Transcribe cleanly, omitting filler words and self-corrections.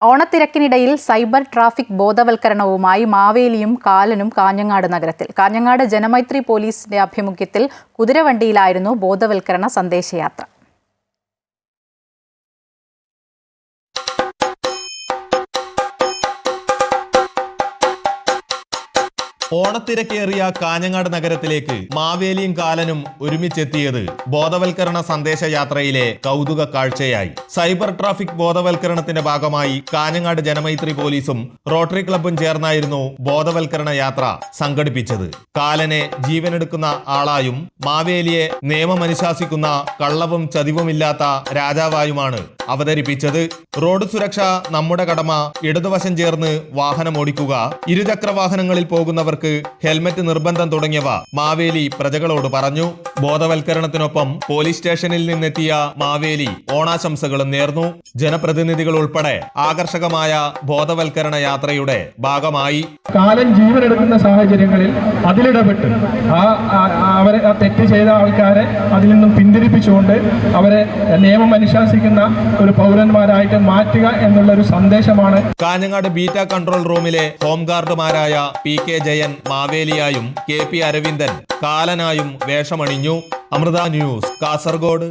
ഓണത്തിരക്കിനിടയിൽ cyber traffic ബോധവൽക്കരണവുമായി മാവേലിയും കാലനും Kanhangad നഗരത്തിൽ. കാഞ്ഞങ്ങാട് ജനമൈത്രി പോലീസിന്റെ ആഭിമുഖ്യത്തിൽ കുതിരവണ്ടിയിലായിരുന്നു ബോധവൽക്കരണ സന്ദേശയാത്ര. ഓണത്തിരക്കേറിയ കാഞ്ഞങ്ങാട് നഗരത്തിലേക്ക് മാവേലിയും കാലനും ഒരുമിച്ചെത്തിയത് ബോധവൽക്കരണ സന്ദേശയാത്രയിലെ കൗതുക കാഴ്ചയായി. സൈബർ ട്രാഫിക് ബോധവൽക്കരണത്തിന്റെ ഭാഗമായി കാഞ്ഞങ്ങാട് ജനമൈത്രി പോലീസും റോട്ടറി ക്ലബ്ബും ചേർന്നായിരുന്നു ബോധവൽക്കരണ യാത്ര സംഘടിപ്പിച്ചത്. കാലനെ ജീവനെടുക്കുന്ന ആളായും മാവേലിയെ നിയമമനുശാസിക്കുന്ന കള്ളവും ചതിവുമില്ലാത്ത രാജാവായുമാണ് അവതരിപ്പിച്ചത്. റോഡ് സുരക്ഷ നമ്മുടെ കടമ, ഇടതുവശം ചേർന്ന് വാഹനം ഓടിക്കുക, ഇരുചക്ര വാഹനങ്ങളിൽ പോകുന്നവർക്ക് ഹെൽമറ്റ് നിർബന്ധം തുടങ്ങിയവ മാവേലി പ്രജകളോട് പറഞ്ഞു. ബോധവൽക്കരണത്തിനൊപ്പം പോലീസ് സ്റ്റേഷനിൽ നിന്നെത്തിയ മാവേലി ഓണാശംസകളും നേർന്നു. ജനപ്രതിനിധികൾ ഉൾപ്പെടെ ആകർഷകമായ ബോധവൽക്കരണ യാത്രയുടെ ഭാഗമായി. കാലൻ ജീവനെടുക്കുന്ന സാഹചര്യങ്ങളിൽ അതിലിടപെട്ട് അവരെ തെറ്റ് ചെയ്ത ആൾക്കാരെ അതിൽ നിന്നും പിന്തിരിപ്പിച്ചുകൊണ്ട് അവരെ നിയമം അനുശാസിക്കുന്ന ഒരു പൗരന്മാരായിട്ട് മാറ്റുക എന്നുള്ള ഒരു സന്ദേശമാണ്. കാഞ്ഞങ്ങാട് ബീറ്റ കൺട്രോൾ റൂമിലെ ഹോംഗാർഡുമാരായ PK ജയൻ മാവേലിയായും KP അരവിന്ദൻ കാലനായും വേഷമണിഞ്ഞു. അമൃത ന്യൂസ്, കാസർഗോഡ്.